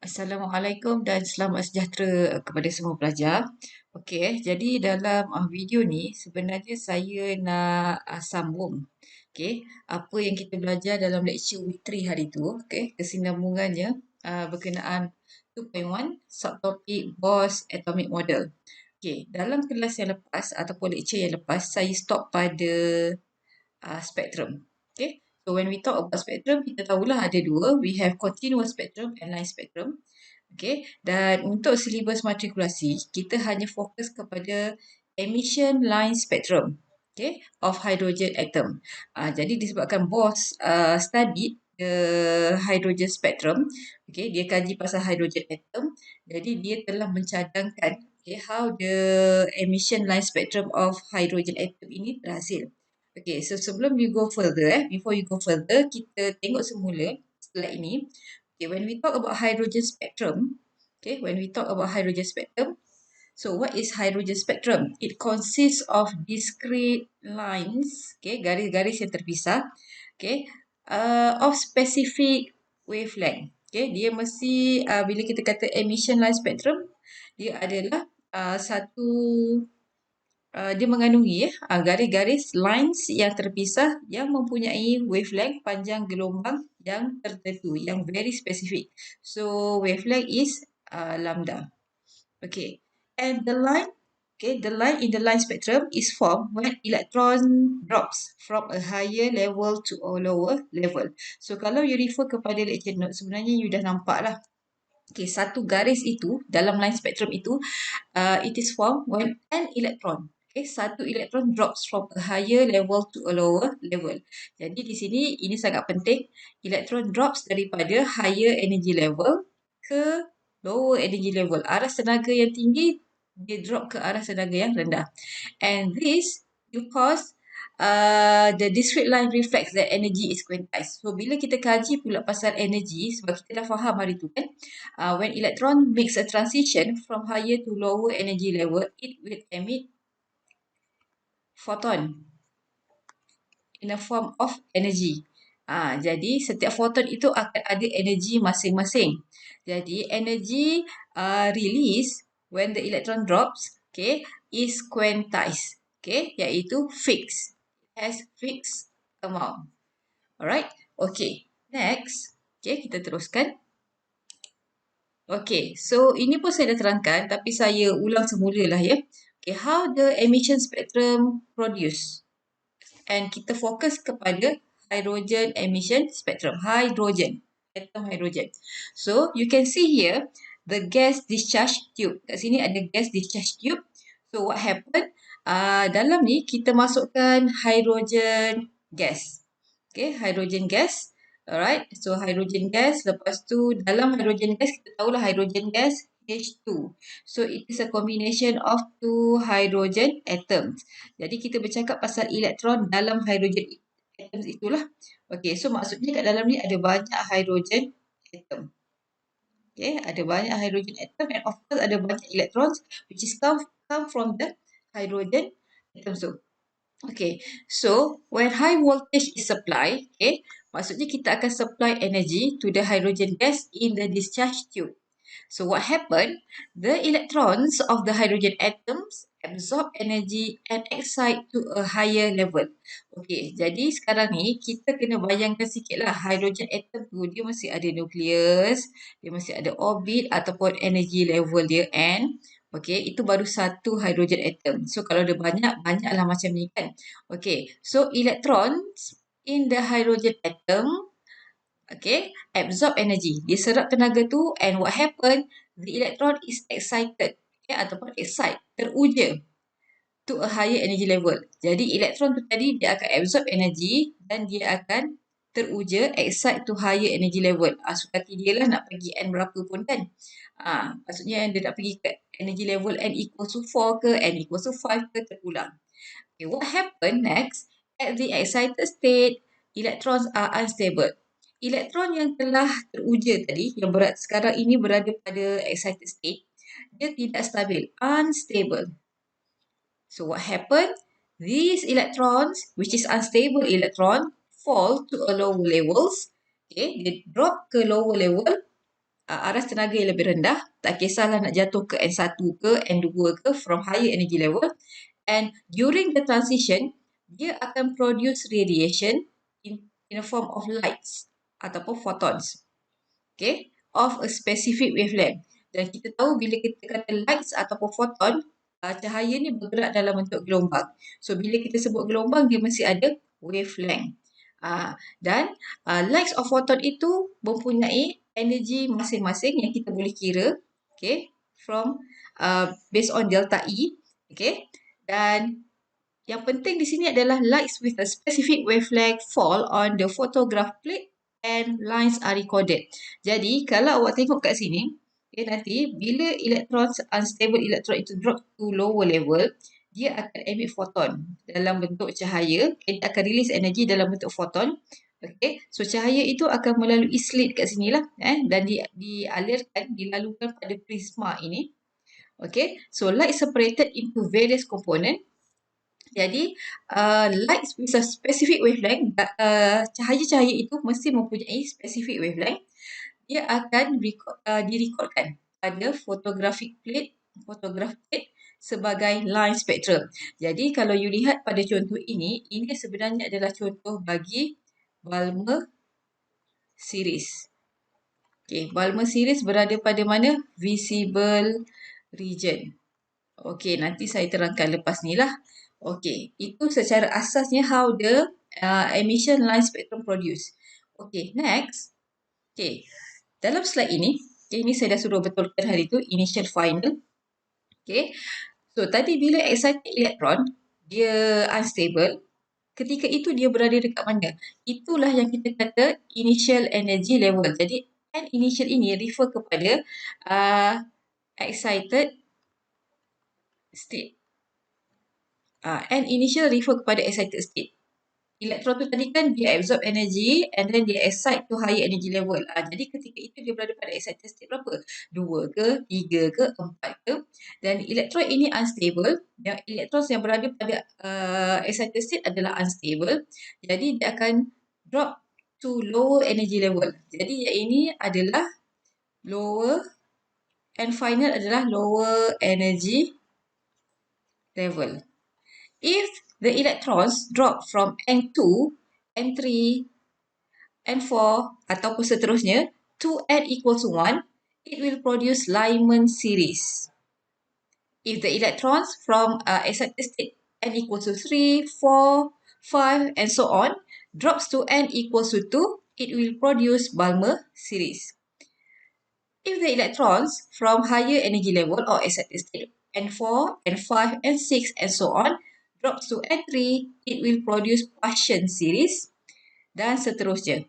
Assalamualaikum dan selamat sejahtera kepada semua pelajar. Okey, jadi dalam video ni sebenarnya saya nak sambung apa yang kita belajar dalam lecture week 3 hari tu, kesinambungannya berkenaan 2.1 subtopik Bose atomic model. Okey, dalam kelas yang lepas ataupun lecture yang lepas saya stop pada spectrum. Okay. So when we talk about spectrum, kita tahulah ada dua. We have continuous spectrum and line spectrum. Okay. Dan untuk silibus matrikulasi, kita hanya fokus kepada emission line spectrum, of hydrogen atom. Jadi disebabkan Bose studied the hydrogen spectrum, dia kaji pasal hydrogen atom. Jadi dia telah mencadangkan how the emission line spectrum of hydrogen atom ini terhasil. Okay, so sebelum you go further, before you go further, kita tengok semula slide ini. Okay, when we talk about hydrogen spectrum, so what is hydrogen spectrum? It consists of discrete lines, garis-garis yang terpisah, of specific wavelength. Dia mesti, bila kita kata emission line spectrum, dia adalah satu dia mengandungi garis-garis lines yang terpisah yang mempunyai wavelength panjang gelombang yang tertentu, yang very specific. So wavelength is lambda. Okay, and the line in the line spectrum is formed when electron drops from a higher level to a lower level. So kalau you refer kepada lecture note, sebenarnya you dah nampak lah. Okay, satu garis itu dalam line spectrum itu, it is formed when an electron, satu elektron drops from a higher level to a lower level. Jadi di sini ini sangat penting, elektron drops daripada higher energy level ke lower energy level. Arah tenaga yang tinggi dia drop ke arah tenaga yang rendah. And this because the discrete line reflects that energy is quantized. So bila kita kaji pula pasal energy, sebab kita dah faham hari tu kan, when electron makes a transition from higher to lower energy level, it will emit photon in a form of energy. Jadi setiap photon itu akan ada energi masing-masing. Jadi energy release when the electron drops, is quantized, iaitu fixed, has fixed amount. Alright, okay. Next, kita teruskan. Okay, so ini pun saya dah terangkan, tapi saya ulang semula lah ya. Okay, how the emission spectrum produce? And kita fokus kepada hydrogen emission spectrum. Hydrogen, atom hydrogen. So, you can see here, the gas discharge tube. Kat sini ada gas discharge tube. So, what happen? Dalam ni, kita masukkan hydrogen gas. Okay, hydrogen gas. Alright, so hydrogen gas. Lepas tu, dalam hydrogen gas, kita tahulah hydrogen gas H2. So, it is a combination of two hydrogen atoms. Jadi, kita bercakap pasal elektron dalam hydrogen atoms itulah. Okay, so maksudnya kat dalam ni ada banyak hydrogen atom. Okay, ada banyak hydrogen atom and of course ada banyak electrons which is come from the hydrogen atoms tu. Okay, so when high voltage is supplied, maksudnya kita akan supply energy to the hydrogen gas in the discharge tube. So what happened? The electrons of the hydrogen atoms absorb energy and excite to a higher level. Okay, jadi sekarang ni kita kena bayangkan sikit lah hydrogen atom tu dia mesti ada nucleus, dia mesti ada orbit ataupun energy level dia N. Okay, itu baru satu hydrogen atom. So kalau dia banyak, banyaklah macam ni kan. Okay, so electrons in the hydrogen atom absorb energy. Dia serap tenaga tu and what happen? The electron is excited, ataupun excite, teruja to a higher energy level. Jadi elektron tu tadi dia akan absorb energy dan dia akan teruja, excite to higher energy level. Suka hati dia lah nak pergi N berapa pun kan. Maksudnya dia nak pergi ke energy level N equals to 4 ke, N equals to 5 ke, terulang. Okay, what happen next? At the excited state, electrons are unstable. Elektron yang telah teruja tadi, yang sekarang ini berada pada excited state, dia tidak stabil, unstable. So what happened? These electrons, which is unstable electron, fall to a lower levels. Okay, they drop ke lower level. aras tenaga yang lebih rendah, tak kisahlah nak jatuh ke N1 ke N2 ke, from higher energy level, and during the transition dia akan produce radiation in a form of lights ataupun photons, okay, of a specific wavelength. Dan kita tahu bila kita kata lights ataupun photon, cahaya ni bergerak dalam bentuk gelombang. So bila kita sebut gelombang, dia mesti ada wavelength. Dan lights of photon itu mempunyai energi masing-masing yang kita boleh kira, okay, from based on delta E, okay. Dan yang penting di sini adalah lights with a specific wavelength fall on the photograph plate and lines are recorded. Jadi kalau awak tengok kat sini, okay, nanti bila unstable electron itu drop to lower level, dia akan emit photon dalam bentuk cahaya. Dia akan release energi dalam bentuk photon. Okay, so cahaya itu akan melalui slit kat sini lah, dan dialirkan, dilalukan pada prisma ini. Okay, so light separated into various component. Jadi, lights with a specific wavelength, cahaya-cahaya itu mesti mempunyai specific wavelength. Dia akan direkodkan pada photograph plate sebagai line spectrum. Jadi, kalau you lihat pada contoh ini sebenarnya adalah contoh bagi Balmer series. Okay, Balmer series berada pada mana? Visible region. Okey, nanti saya terangkan lepas ni lah. Okey, itu secara asasnya how the emission line spectrum produce. Okey, next. Okey, dalam slide ini, ini saya dah suruh betulkan hari tu, initial final. Okey, so tadi bila excited electron, dia unstable, ketika itu dia berada dekat mana? Itulah yang kita kata initial energy level. Jadi, N initial ini refer kepada excited state. And initial refer kepada excited state. Elektron tu tadi kan dia absorb energy and then dia excite to higher energy level. Jadi ketika itu dia berada pada excited state berapa? 2 ke, 3 ke, 4 ke. Dan elektron ini unstable. Yang elektron yang berada pada excited state adalah unstable. Jadi dia akan drop to lower energy level. Jadi yang ini adalah lower and final adalah lower energy level. If the electrons drop from N2, N3, N4 ataupun seterusnya to N equals to 1, it will produce Lyman series. If the electrons from excited state N equals to 3, 4, 5 and so on drops to N equals to 2, it will produce Balmer series. If the electrons from higher energy level or excited state N4, N5, N6 and so on drops to N3, it will produce Paschen series dan seterusnya.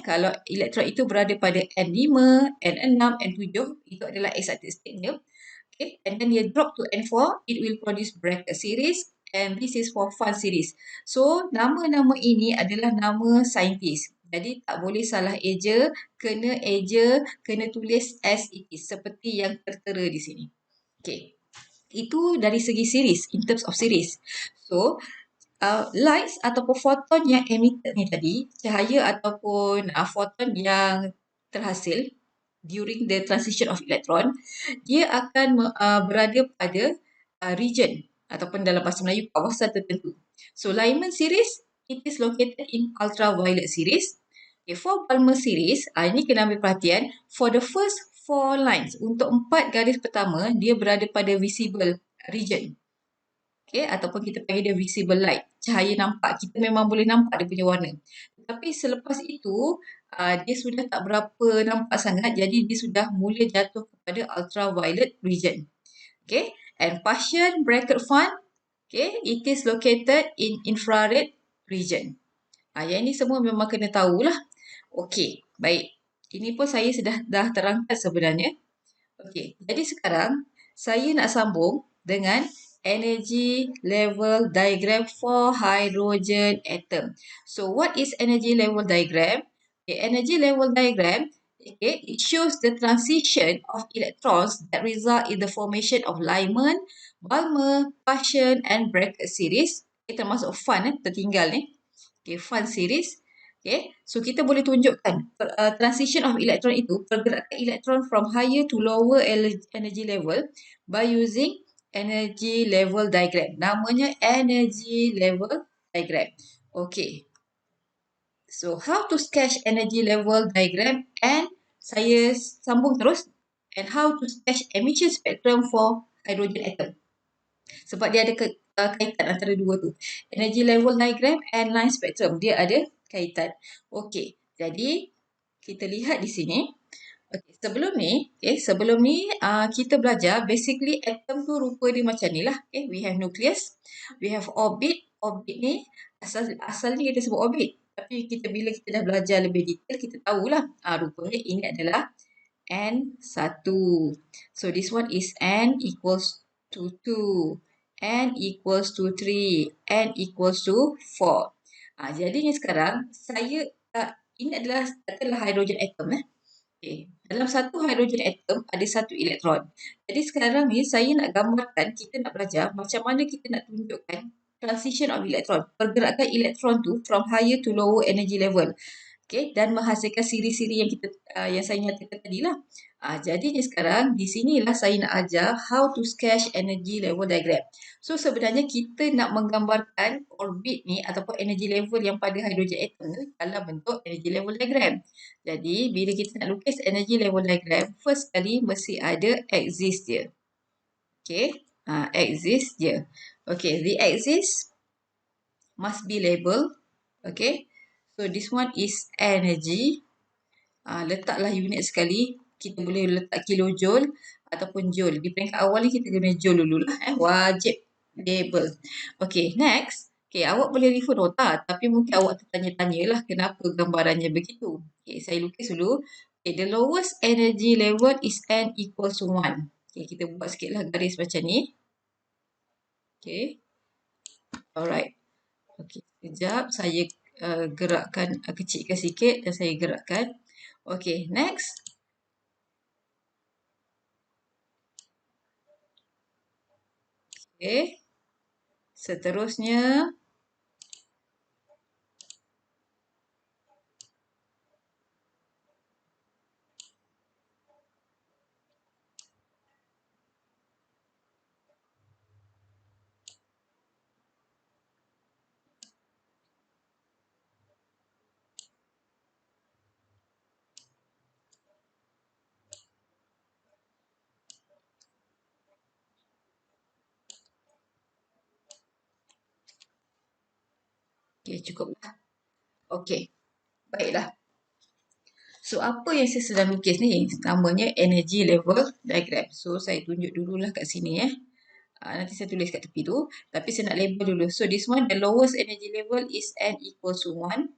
Kalau elektron itu berada pada N5, N6, N7, itu adalah excited state-nya. Okay, and then dia drop to N4, it will produce Bracket series and this is for fun series. So, nama-nama ini adalah nama saintis. Jadi, tak boleh salah eja, kena tulis as it is seperti yang tertera di sini. Okay. Itu dari segi series, in terms of series. So, lights ataupun photon yang emitted ni tadi, cahaya ataupun photon yang terhasil during the transition of electron, dia akan berada pada region ataupun dalam bahasa Melayu kawasan tertentu. So, Lyman series, it is located in ultraviolet series. Okay, for Balmer series, ini kena ambil perhatian, for the first 4 lines, untuk 4 garis pertama, dia berada pada visible region. Okay, ataupun kita panggil dia visible light. Cahaya nampak, kita memang boleh nampak dia punya warna. Tapi selepas itu, dia sudah tak berapa nampak sangat, jadi dia sudah mula jatuh kepada ultraviolet region. Okay, and Paschen bracket fun, okay, it is located in infrared region. Yang ini semua memang kena tahulah. Okey, baik. Ini pun saya dah terangkan sebenarnya. Okey, jadi sekarang saya nak sambung dengan energy level diagram for hydrogen atom. So, what is energy level diagram? Okay, energy level diagram, okay, it shows the transition of electrons that result in the formation of Lyman, Balmer, Paschen and Bracket series. Okay, termasuk fun tertinggal ni. Okay, fun series. Okay, so kita boleh tunjukkan transition of electron itu, pergerakan elektron from higher to lower energy level by using energy level diagram. Namanya energy level diagram. Okay, so how to sketch energy level diagram, and saya sambung terus, and how to sketch emission spectrum for hydrogen atom. Sebab dia ada kaitan antara dua tu. Energy level diagram and line spectrum. Dia ada kaitan. Okey. Jadi, kita lihat di sini. Okay, sebelum ni kita belajar basically atom tu rupa dia macam ni lah. Okay, we have nucleus, we have orbit. Orbit ni asalnya kita sebut orbit. Tapi bila kita dah belajar lebih detail, kita tahulah rupanya ini adalah N1. So this one is N equals to 2, N equals to 3, N equals to 4. Jadi ni sekarang ini adalah hydrogen atom. Okay. Dalam satu hydrogen atom ada satu elektron. Jadi sekarang ni saya nak gambarkan, kita nak belajar macam mana kita nak tunjukkan transition of electron. Pergerakan elektron tu from higher to lower energy level. Okay, dan menghasilkan siri-siri yang saya nyatakan tadi lah. Jadi sekarang di sinilah saya nak ajar how to sketch energy level diagram. So sebenarnya kita nak menggambarkan orbit ni ataupun energy level yang pada hydrogen atom ni dalam bentuk energy level diagram. Jadi bila kita nak lukis energy level diagram, first kali mesti ada axis dia. Okay, axis dia. Okay, the axis must be labeled. Okay. So this one is energy. Letaklah unit sekali. Kita boleh letak kilojoule ataupun joule. Di peringkat awal ni kita guna joule dululah. Wajib label. Okay, next. Okay, awak boleh refer nota. Tapi mungkin awak tertanya-tanyalah kenapa gambarannya begitu. Okay, saya lukis dulu. Okay, the lowest energy level is N equals to 1. Okay, kita buat sikitlah garis macam ni. Okay. Alright. Okay, sekejap saya gerakkan, kecilkan sikit dan saya gerakkan. Okay, next. Okay. Seterusnya. Okay, cukuplah. Okay, baiklah. So, apa yang saya sedang lukis ni? Namanya energy level diagram. So, saya tunjuk dululah kat sini nanti saya tulis kat tepi tu. Tapi saya nak label dulu. So, this one, the lowest energy level is N equals to 1.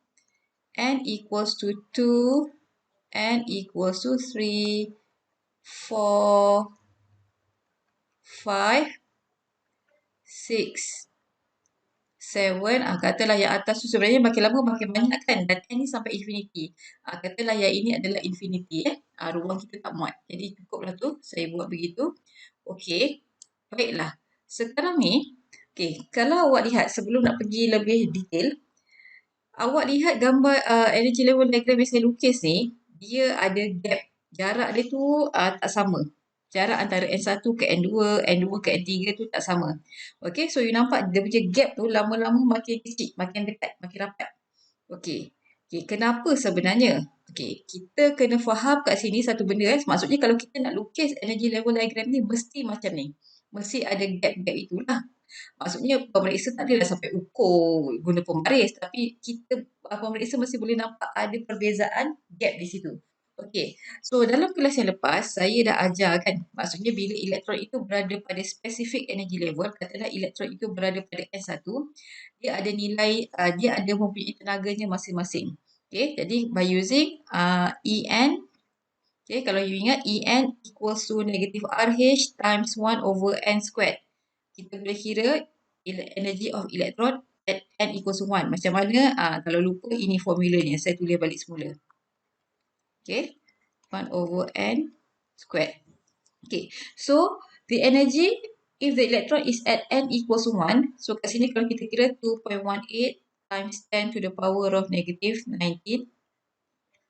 N equals to 2. N equals to 3, 4, 5, 6, 7. Katalah yang atas tu sebenarnya makin lama makin banyak kan. Dan N ni sampai infinity. Katalah yang ini adalah infinity. Ruang kita tak muat. Jadi cukuplah tu. Saya buat begitu. Okey. Baiklah. Sekarang ni. Okey. Kalau awak lihat sebelum nak pergi lebih detail. Awak lihat gambar energy level diagram yang saya lukis ni. Dia ada gap. Jarak dia tu tak sama. Jarak antara N1 ke N2, N2 ke N3 tu tak sama. Okay, so you nampak dia punya gap tu lama-lama makin kecil, makin dekat, makin rapat. Okay. Okay, kenapa sebenarnya? Okay, kita kena faham kat sini satu benda. Maksudnya kalau kita nak lukis energy level diagram ni, mesti macam ni. Mesti ada gap-gap itulah. Maksudnya pemeriksa tak adalah sampai ukur guna pembaris. Tapi kita, pemeriksa mesti boleh nampak ada perbezaan gap di situ. Okey, so dalam kelas yang lepas, saya dah ajar kan. Maksudnya bila elektron itu berada pada specific energy level, katalah elektron itu berada pada N1, dia ada nilai, dia ada mempunyai tenaganya masing-masing. Okey, jadi by using En, okay, kalau you ingat En equals to negative RH times 1 over N squared. Kita boleh kira energy of electron at N equals to 1. Macam mana? Kalau lupa, ini formulanya. Saya tulis balik semula. Okay. 1 over N squared. Okay. So, the energy, if the electron is at N equals to 1. So, kat sini kalau kita kira 2.18 times 10 to the power of negative 19.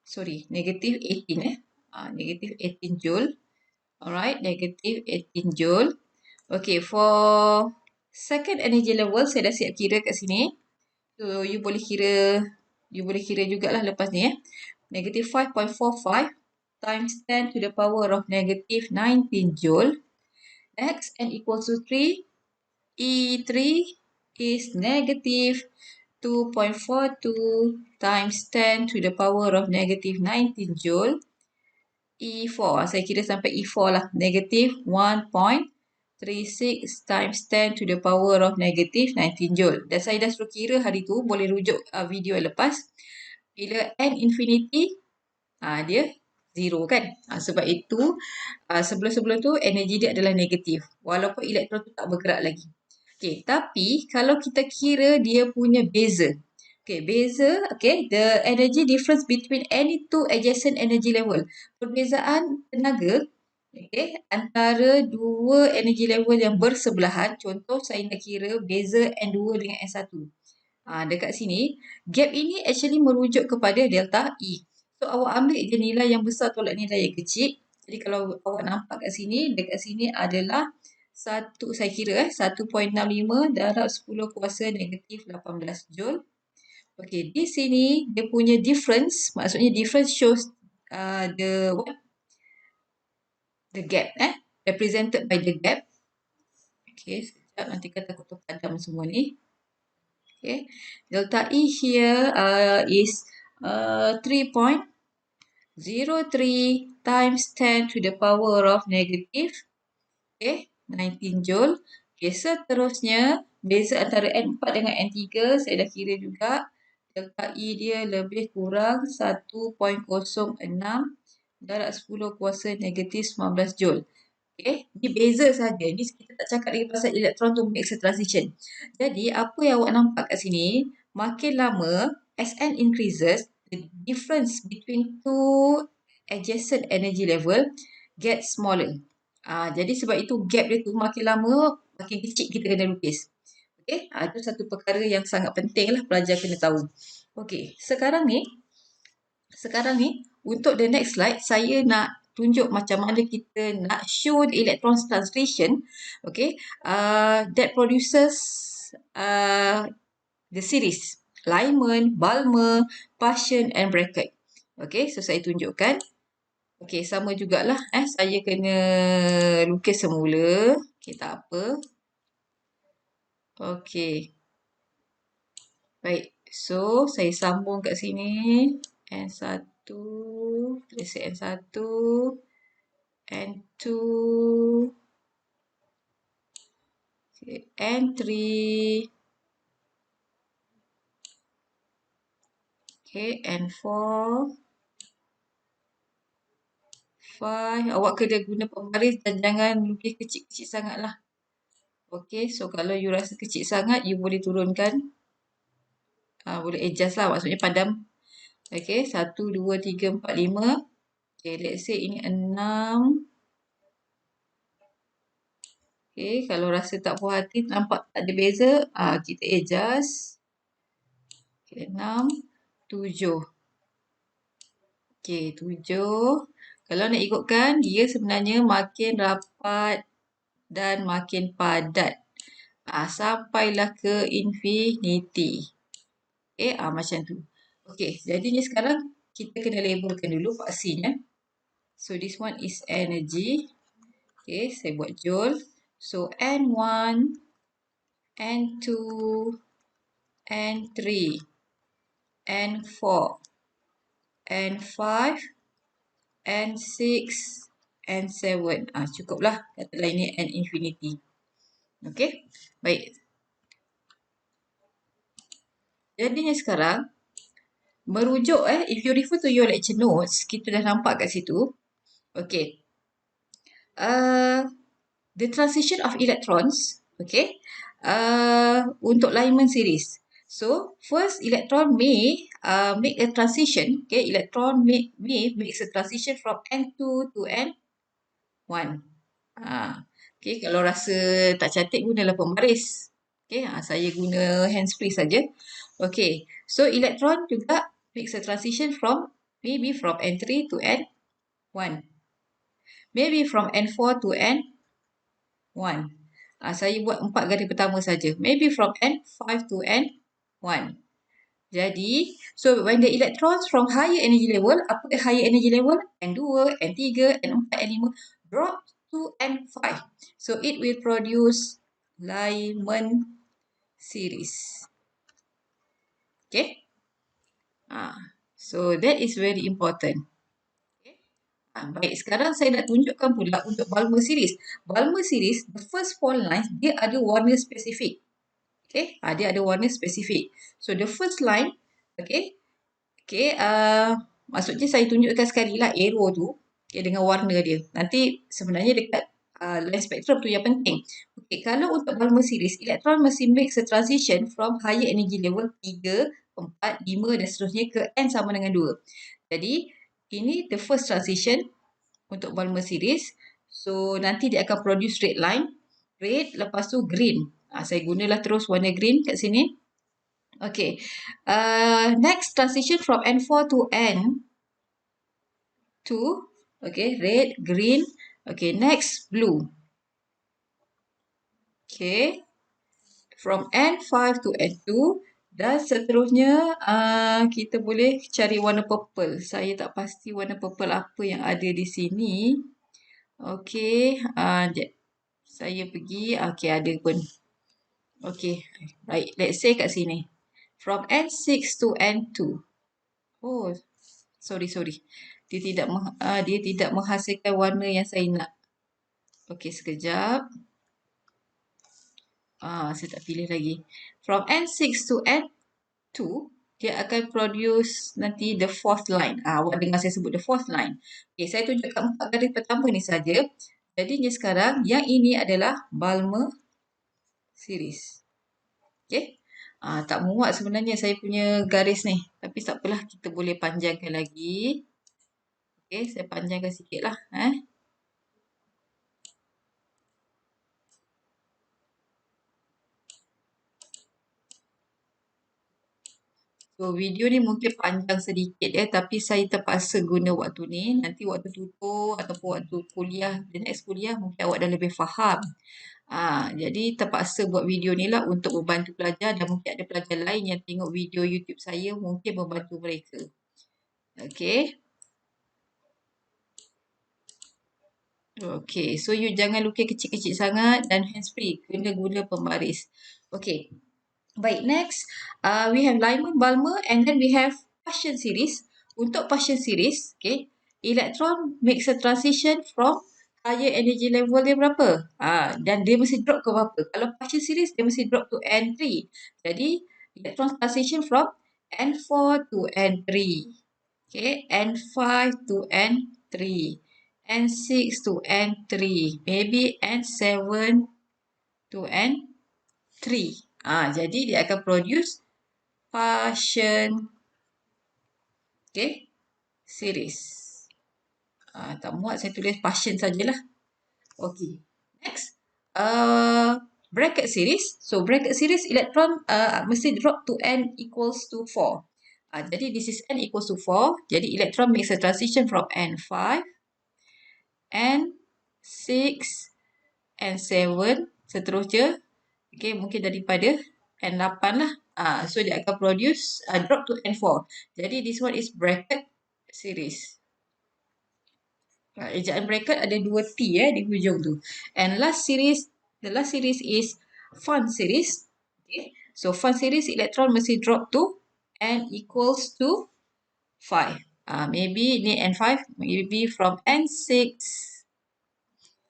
Sorry, negative 18 negative 18 joule. Alright, negative 18 joule. Okay, for second energy level, saya dah siap kira kat sini. So, you boleh kira jugalah lepas ni Negative 5.45 times 10 to the power of negative 19 joule. Next, n equals to 3. E3 is negative 2.42 times 10 to the power of negative 19 joule. E4, saya kira sampai E4 lah. Negative 1.36 times 10 to the power of negative 19 joule. Dan saya dah suruh kira hari tu, boleh rujuk video yang lepas. Bila n infinity, dia 0 kan. Sebab itu, sebelum-sebelum tu, energi dia adalah negatif. Walaupun elektron tu tak bergerak lagi. Okay, tapi kalau kita kira dia punya beza. Okay, beza, okay, the energy difference between any two adjacent energy level. Perbezaan tenaga, okay, antara dua energy level yang bersebelahan. Contoh, saya nak kira beza N2 dengan N1. Dekat sini, gap ini actually merujuk kepada delta E. So, awak ambil je nilai yang besar tolak nilai yang kecil. Jadi, kalau awak nampak kat sini, dekat sini adalah saya kira 1.65 darab 10 kuasa negatif 18 joule. Okay, di sini dia punya difference, maksudnya difference shows the gap, represented by the gap. Okay, sekejap nanti kata aku padam semua ni. Okay, delta E here is 3.03 times 10 to the power of negative 19 joule. Okay, seterusnya beza antara N4 dengan N3 saya dah kira juga. Delta E dia lebih kurang 1.06 darab 10 kuasa negatif 19 joule. Okay, ni beza saja. Ni kita tak cakap lagi pasal elektron tu make a transition. Jadi, apa yang awak nampak kat sini, makin lama as n increases, the difference between two adjacent energy level gets smaller. Jadi, sebab itu gap dia tu makin lama, makin kecil kita kena lukis. Okay, itu satu perkara yang sangat penting lah pelajar kena tahu. Okay, sekarang ni, untuk the next slide, saya nak tunjuk macam mana kita nak show the electron translation, okay, that produces the series Lyman, Balmer, Paschen and Brackett. Okay, so saya tunjukkan. Okay, sama jugalah. Saya kena lukis semula. Okay, tak apa. Okay. Baik. So, saya sambung kat sini. N1. Tulis N1. N2. Okay, N3. Okay, N4. 5. Awak kena guna pembaris dan jangan lukis kecil-kecil sangat lah. Okay, so kalau you rasa kecil sangat, you boleh turunkan. Boleh adjust lah, maksudnya padam. Okay, 1, 2, 3, 4, 5. Okay, let's say ini 6. Okay, kalau rasa tak puas hati, nampak tak ada beza, kita adjust. Okay, 6, 7. Okay, 7. Kalau nak ikutkan, dia sebenarnya makin rapat dan makin padat. Sampailah ke infinity. Okay, macam tu. Okay, jadinya sekarang kita kena labelkan dulu vaksinnya. So, this one is energy. Okay, saya buat joule. So, N1, N2, N3, N4, N5, N6, N7. Cukuplah. Katalah ini N infinity. Okay, baik. Jadinya sekarang, merujuk, if you refer to your lecture notes, kita dah nampak kat situ. Okay. The transition of electrons, okay, untuk Lyman series. So, first electron may make a transition, okay, electron may make a transition from N2 to N1. Okay, kalau rasa tak cantik, gunalah pembaris. Okay, saya guna handsfree saja. Okay, so electron juga makes a transition from maybe from N3 to N1. Maybe from N4 to N1. Saya buat 4 garis pertama saja. Maybe from N5 to N1. Jadi, so when the electrons from higher energy level, apa higher energy level? N2, N3, N4, N5 drop to N5. So, it will produce Lyman series. Okay? So, that is very important. Baik, sekarang saya nak tunjukkan pula untuk Balmer series. Balmer series, the first 4 lines, dia ada warna spesifik. Okay, dia ada warna spesifik. So, the first line, okay, maksudnya saya tunjukkan sekali lah arrow tu, okay, dengan warna dia. Nanti sebenarnya dekat line spectrum tu yang penting. Okay, kalau untuk Balmer series, elektron mesti make a transition from higher energy level 3, 4, 5 dan seterusnya ke N sama dengan 2. Jadi, ini the first transition untuk Balmer series. So, nanti dia akan produce red line. Red, lepas tu green. Saya gunalah terus warna green kat sini. Okay. Next transition from N4 to N2. Okay, red, green. Okay, next blue. Okay. From N5 to N2. Dan seterusnya kita boleh cari warna purple. Saya tak pasti warna purple apa yang ada di sini. Okay. Saya pergi. Okay, ada pun. Okay. Right. Let's say kat sini. From N6 to N2. Oh, sorry. Dia tidak menghasilkan warna yang saya nak. Okey, sekejap. Saya tak pilih lagi. From N6 to N2, dia akan produce nanti the fourth line. Awak dengar saya sebut the fourth line. Okey, saya tunjukkan 4 garis pertama ni saja. Jadinya sekarang, yang ini adalah Balmer series. Okey. Tak muat sebenarnya saya punya garis ni. Tapi tak apalah, kita boleh panjangkan lagi. Okey, saya panjangkan sikit lah. So, video ni mungkin panjang sedikit tapi saya terpaksa guna waktu ni. Nanti waktu tutor ataupun waktu kuliah, the next kuliah mungkin awak dah lebih faham. Jadi terpaksa buat video ni lah untuk membantu pelajar dan mungkin ada pelajar lain yang tengok video YouTube saya mungkin membantu mereka. Okay. Okay, so you jangan lukis kecil-kecil sangat dan hands free. Kena guna pembaris. Okay. Baik, next we have Lyman, Balmer and then we have Paschen series. Untuk Paschen series, okay, electron makes a transition from higher energy level dia berapa? Dan dia mesti drop ke berapa? Kalau Paschen series, dia mesti drop to N3. Jadi, electron transition from N4 to N3. Okay, N5 to N3. N6 to N3. Maybe N7 to N3. Jadi dia akan produce Paschen series. Tak muat saya tulis Paschen sajalah. Okay. Next. Bracket series. So bracket series electron mesti drop to N equals to 4. Jadi this is N equals to 4. Jadi electron makes a transition from N5, N6, N7, seterusnya. Okay, mungkin daripada N8 lah. So dia akan produce drop to N4. Jadi this one is bracket series. Ejaan bracket ada 2 T di hujung tu. And the last series is fun series. Okay. So fun series electron mesti drop to N equals to 5. Maybe ni N5, maybe from N6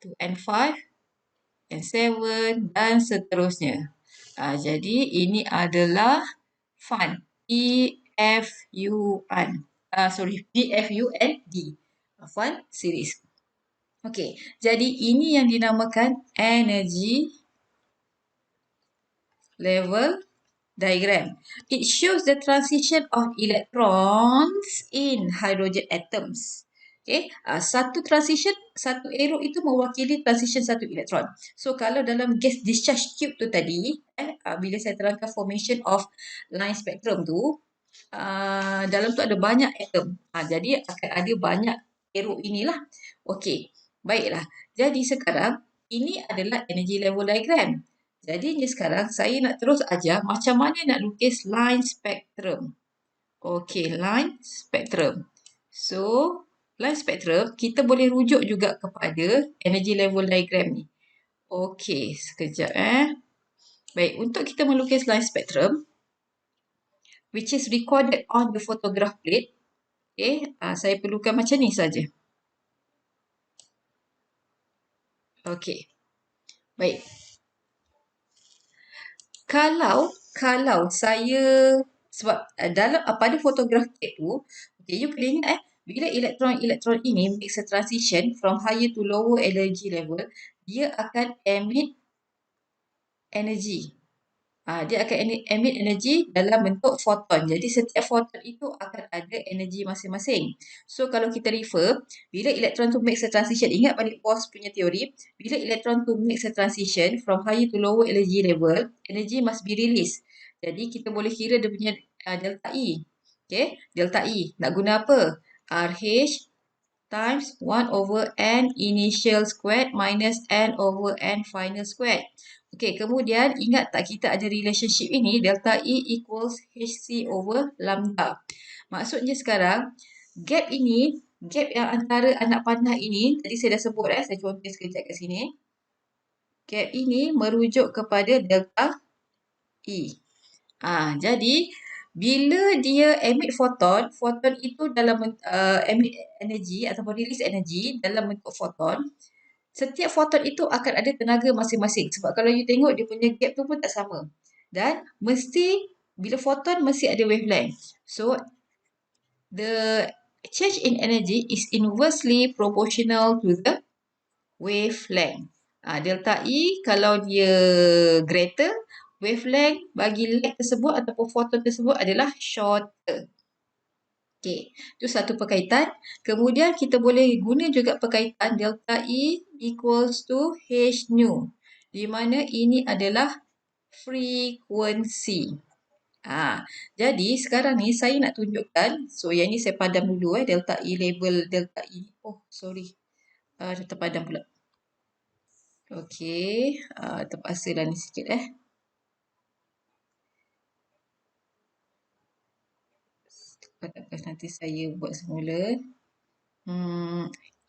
to N5, N7 dan seterusnya. Jadi ini adalah fun. BFUND. Fun series. Okey, jadi ini yang dinamakan energy level diagram. It shows the transition of electrons in hydrogen atoms. Okay, satu transition, satu arrow itu mewakili transition satu elektron. So, kalau dalam gas discharge tube tu tadi, bila saya terangkan formation of line spectrum tu, dalam tu ada banyak atom. Jadi, akan ada banyak arrow inilah. Okey, baiklah. Jadi, sekarang, ini adalah energy level diagram. Jadi, sekarang saya nak terus ajar macam mana nak lukis line spectrum. Okey, line spectrum. So, line spectrum, kita boleh rujuk juga kepada energy level diagram ni. Okey, sekejap Baik, untuk kita melukis line spectrum, which is recorded on the photograph plate, saya perlukan macam ni saja. Okey, baik. Kalau saya, sebab dalam pada photograph plate tu, you kena ingat bila elektron-elektron ini makes a transition from higher to lower energy level, dia akan emit energy. Dia akan emit energy dalam bentuk foton. Jadi setiap foton itu akan ada energy masing-masing. So kalau kita refer, bila elektron tu makes a transition, ingat balik Bose punya teori, bila elektron tu makes a transition from higher to lower energy level, energy must be released. Jadi kita boleh kira dia punya delta E. Okay, delta E. Nak guna apa? RH times 1 over n initial squared minus n over n final squared. Okey, kemudian ingat tak kita ada relationship ini, delta E equals HC over lambda. Maksudnya sekarang, gap ini, gap yang antara anak panah ini, tadi saya dah sebut saya contoh sekejap kat sini. Gap ini merujuk kepada delta E. Jadi, bila dia emit foton, foton itu dalam emit energi ataupun release energi dalam bentuk foton, setiap foton itu akan ada tenaga masing-masing. Sebab kalau you tengok dia punya gap tu pun tak sama. Dan mesti, bila foton mesti ada wavelength. So, the change in energy is inversely proportional to the wavelength. Delta E kalau dia greater, wavelength bagi lag tersebut ataupun foton tersebut adalah shorter. Okey, itu satu perkaitan. Kemudian kita boleh guna juga perkaitan delta E equals to H nu. Di mana ini adalah frekuensi. Jadi sekarang ni saya nak tunjukkan. So yang ni saya padam dulu delta E, label delta E. Oh, sorry. Dah terpadam pula. Okey, terpaksa dah ni sikit Nanti saya buat semula.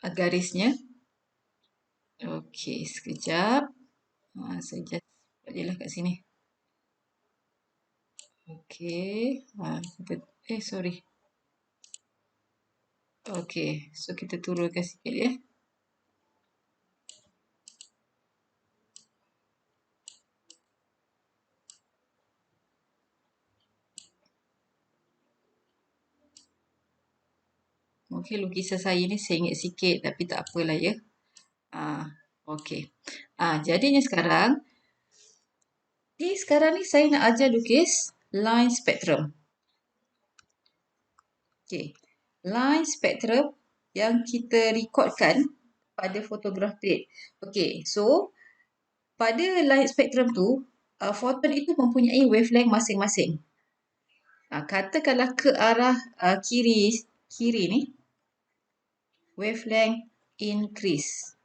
Garisnya. Okey, sekejap. Saya just buat je lah kat sini. Okey. Sorry. Okey, so kita turunkan sikit Mungkin lukisan saya ni sengit sikit tapi tak apalah ya. Okey. Jadinya sekarang ni saya nak ajar lukis line spectrum. Okey. Line spectrum yang kita rekodkan pada photograph plate. Okey, so pada line spectrum tu, foton itu mempunyai wavelength masing-masing. Katakanlah ke arah kiri ni, wavelength increase.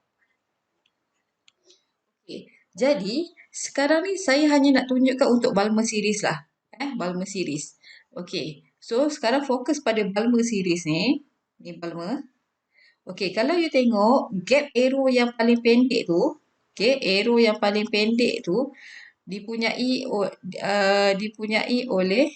Okay. Jadi, sekarang ni saya hanya nak tunjukkan untuk Balmer series lah. Balmer series. Okey. So, sekarang fokus pada Balmer series ni. Ni Balmer. Okey, kalau you tengok gap arrow yang paling pendek tu, arrow yang paling pendek tu dipunyai oleh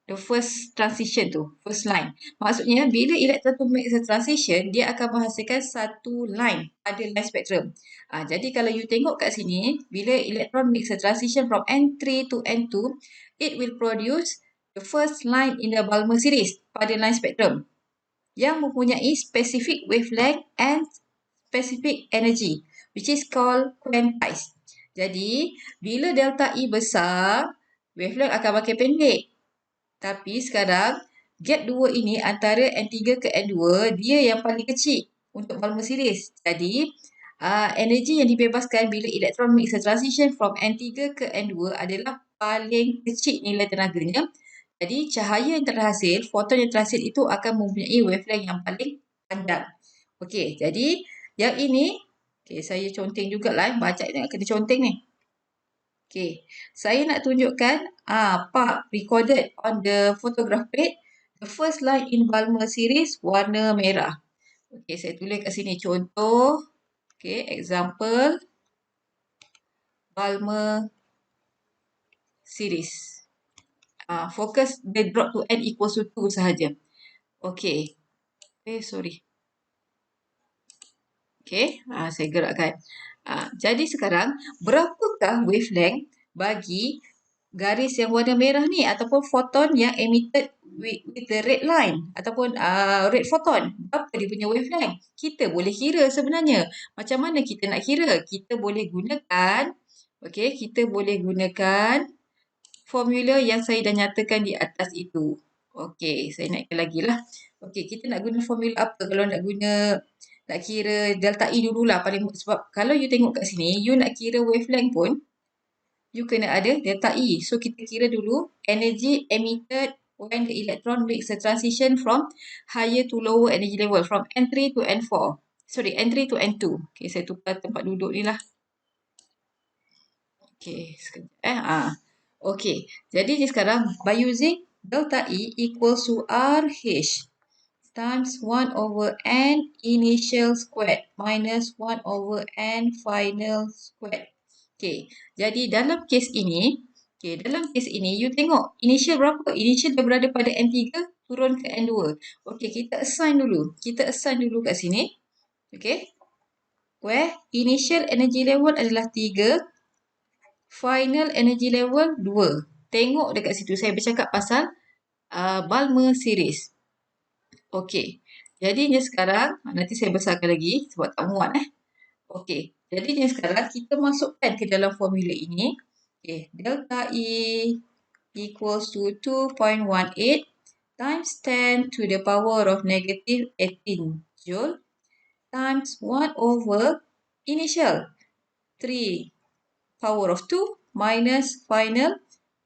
the first transition tu, first line. Maksudnya, bila elektron tu make a transition, dia akan menghasilkan satu line pada line spectrum. Jadi, kalau you tengok kat sini, bila elektron makes a transition from N3 to N2, it will produce the first line in the Balmer series pada line spectrum yang mempunyai specific wavelength and specific energy, which is called quantized. Jadi, bila delta E besar, wavelength akan makin pendek. Tapi sekarang, Gap 2 ini antara N3 ke N2, dia yang paling kecil untuk Balmer series. Jadi, energi yang dibebaskan bila elektron makes a transition from N3 ke N2 adalah paling kecil nilai tenaganya. Jadi, cahaya yang terhasil, foton yang terhasil itu akan mempunyai wavelength yang paling panjang. Okey, jadi yang ini, saya conteng jugalah. Baca ni kena conteng ni. Okey, saya nak tunjukkan part recorded on the photograph plate. The first line in Balmer series warna merah. Okey, saya tulis kat sini contoh. Okey, example Balmer series. Focus the drop to n equals to 2 sahaja. Okey. Sorry. Okey, saya gerakkan. Jadi sekarang, berapakah wavelength bagi garis yang warna merah ni ataupun foton yang emitted with the red line ataupun red photon? Berapa dia punya wavelength? Kita boleh kira sebenarnya. Macam mana kita nak kira? Kita boleh gunakan, kita boleh gunakan formula yang saya dah nyatakan di atas itu. Okey, saya naikkan lagi lah. Okey, kita nak guna formula apa kalau nak kira delta E dululah paling, sebab kalau you tengok kat sini, you nak kira wavelength pun you kena ada delta E. So kita kira dulu energy emitted when the electron makes a transition from higher to lower energy level, from N3 to N4. Sorry, N3 to N2. Okey, saya tukar tempat duduk ni lah. Okey, sekejap. Okey, jadi sekarang by using delta E equals to RH times 1 over N initial squared minus 1 over N final squared. Okey, jadi dalam kes ini, you tengok initial berapa? Initial dia berada pada N3 turun ke N2. Okey, kita assign dulu. Kat sini. Okey. Where initial energy level adalah 3, final energy level 2. Tengok dekat situ saya bercakap pasal Balmer series. Okey. Jadinya sekarang, nanti saya besarkan lagi sebab tak muat. Okey. Jadinya sekarang kita masukkan ke dalam formula ini. Okey. Delta E equals to 2.18 times 10 to the power of negative 18 joule times 1 over initial 3 power of 2 minus final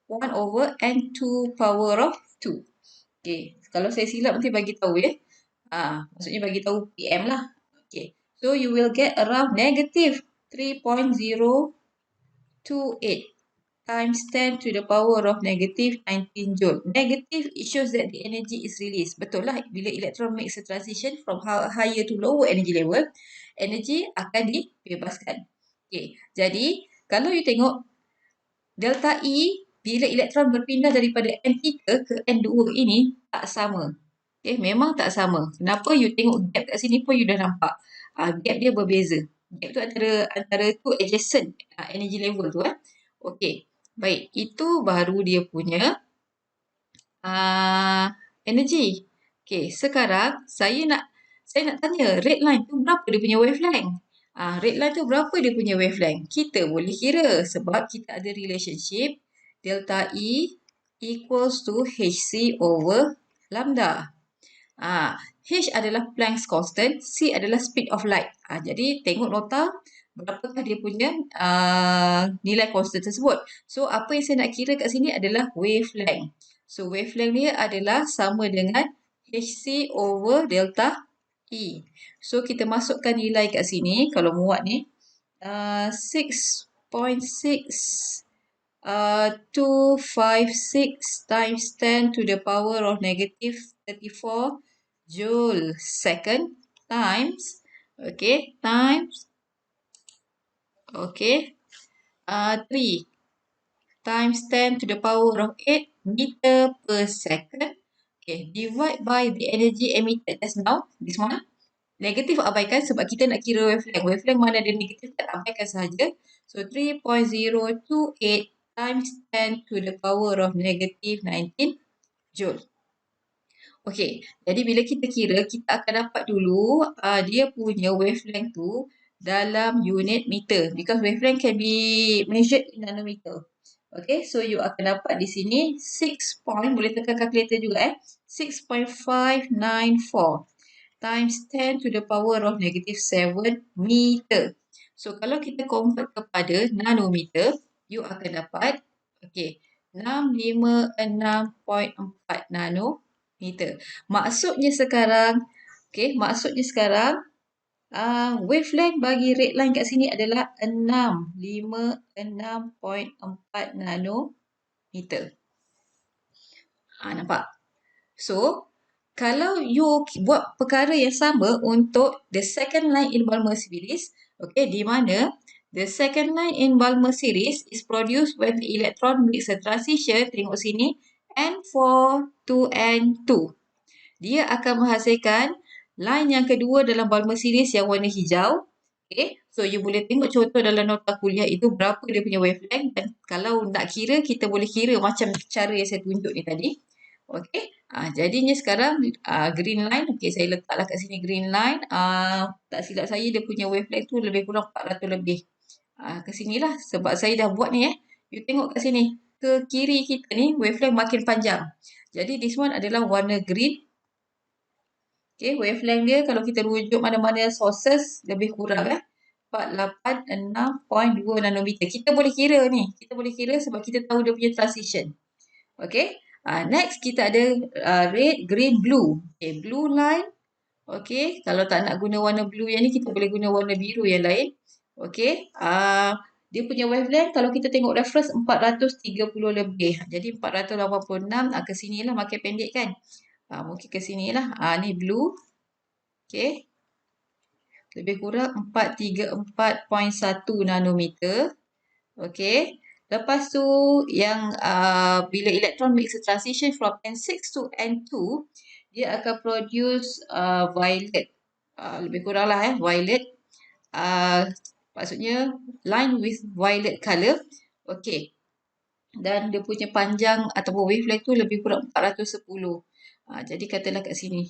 1 over N2 power of 2. Okey, kalau saya silap nanti bagi tahu ya. Maksudnya bagi tahu PM lah. Okey. So you will get around negative 3.028 times 10 to the power of negative 19 joule. Negative, it shows that the energy is released. Betul lah, bila electron makes a transition from higher to lower energy level, energy akan dibebaskan. Okey, jadi kalau you tengok delta E bila elektron berpindah daripada N3 ke N2 ini tak sama. Okay, memang tak sama. Kenapa? You tengok gap kat sini pun you dah nampak. Gap dia berbeza. Gap tu antara tu adjacent energy level tu. Okay, baik. Itu baru dia punya energy. Okay, sekarang saya nak tanya red line tu berapa dia punya wavelength? Red line tu berapa dia punya wavelength? Kita boleh kira sebab kita ada relationship delta E equals to HC over lambda. H adalah Planck's constant, C adalah speed of light. Jadi tengok nota berapakah dia punya nilai constant tersebut. So apa yang saya nak kira kat sini adalah wavelength. So wavelength dia adalah sama dengan HC over delta E. So kita masukkan nilai kat sini kalau muat ni 6.6 256 times 10 to the power of negative 34 joule second times 3 times 10 to the power of 8 meter per second. Divide by the energy emitted just now, this one. Negatif abaikan sebab kita nak kira wavelength. Wavelength mana dia negatif tak abaikan sahaja. So 3.028 times 10 to the power of negative 19 joule. Okey, jadi bila kita kira, kita akan dapat dulu dia punya wavelength tu dalam unit meter. Because wavelength can be measured in nanometer. Okay, so you akan dapat di sini 6 point, boleh tekan calculator juga 6.594 times 10 to the power of negative 7 meter. So, kalau kita convert kepada nanometer, you akan dapat, okay, 656.4 nanometer. Maksudnya sekarang, okay, wavelength bagi red line kat sini adalah 656.4 nanometer. Nampak? So, kalau you buat perkara yang sama untuk the second line in Balmer series, okay, di mana the second line in Balmer series is produced when the electron makes a transition, tengok sini, N4 to N2. Dia akan menghasilkan line yang kedua dalam Balmer series yang warna hijau. Okay, so you boleh tengok contoh dalam nota kuliah itu berapa dia punya wavelength, dan kalau nak kira, kita boleh kira macam cara yang saya tunjuk ni tadi. Okay, jadinya sekarang green line, okay, saya letaklah kat sini green line. Tak silap saya dia punya wavelength tu lebih kurang 400 lebih. Ke sinilah sebab saya dah buat ni You tengok kat sini. Ke kiri kita ni wavelength makin panjang. Jadi this one adalah warna green. Okay, wavelength dia kalau kita rujuk mana-mana sources lebih kurang 486.2 nanometer. Kita boleh kira ni. Kita boleh kira sebab kita tahu dia punya transition. Okay. Next kita ada red, green, blue. Okay, blue line. Okay, kalau tak nak guna warna blue yang ni, kita boleh guna warna biru yang lain. Okay. Dia punya wavelength kalau kita tengok reference 430 lebih. Jadi 486 ke sini lah, makin pendek kan. Mungkin ke sini lah. Ni blue. Okay. Lebih kurang 434.1 nanometer. Okay. Lepas tu yang bila electron makes a transition from N6 to N2, dia akan produce violet. Lebih kurang lah violet. Maksudnya line with violet colour. Okay. Dan dia punya panjang ataupun wavelength tu lebih kurang 410. Jadi katalah kat sini.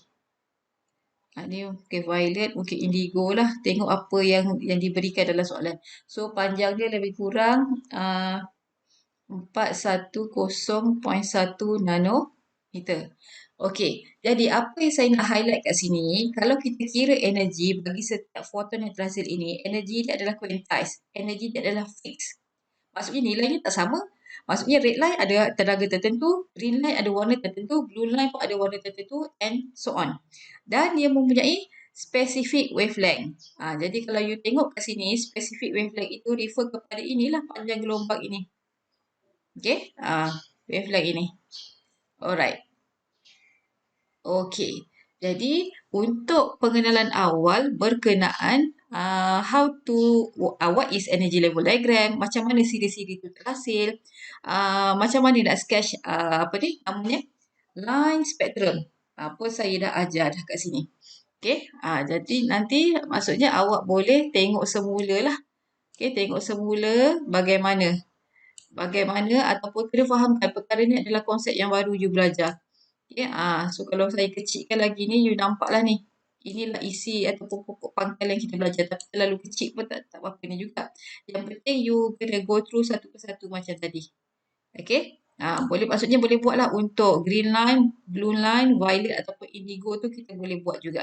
Ni mungkin violet, mungkin indigo lah. Tengok apa yang diberikan dalam soalan. So, panjang dia lebih kurang 410.1 nanometer. Okey, jadi apa yang saya nak highlight kat sini, kalau kita kira energi bagi setiap foton yang terhasil ini, energi dia adalah quantized. Energi dia adalah fixed. Maksudnya nilainya tak sama. Maksudnya red line ada tenaga tertentu, green line ada warna tertentu, blue line pun ada warna tertentu, and so on. Dan dia mempunyai specific wavelength. Jadi kalau you tengok kat sini, specific wavelength itu refer kepada inilah panjang gelombang ini. Okay, wavelength ini. Alright. Okay. Jadi, untuk pengenalan awal berkenaan what is energy level diagram, macam mana siri-siri itu terhasil, macam mana nak sketch namanya line spectrum. Apa saya dah ajar dah kat sini. Okay. Jadi nanti maksudnya awak boleh tengok semula lah. Okay, tengok semula bagaimana ataupun kena fahamkan perkara ni adalah konsep yang baru you belajar. Okay, so kalau saya kecilkan lagi ni, you nampaklah ni. Inilah isi ataupun pokok pangkal yang kita belajar. Tapi terlalu kecil pun tak apa-apa ni juga. Yang penting you kena go through satu persatu macam tadi. Okay. Maksudnya boleh buatlah untuk green line, blue line, violet ataupun indigo tu kita boleh buat juga.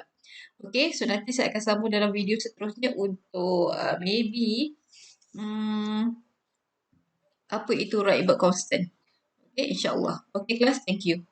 Okay, so nanti saya akan sambung dalam video seterusnya untuk maybe apa itu Rydberg constant. Okay, insyaAllah. Okay, class. Thank you.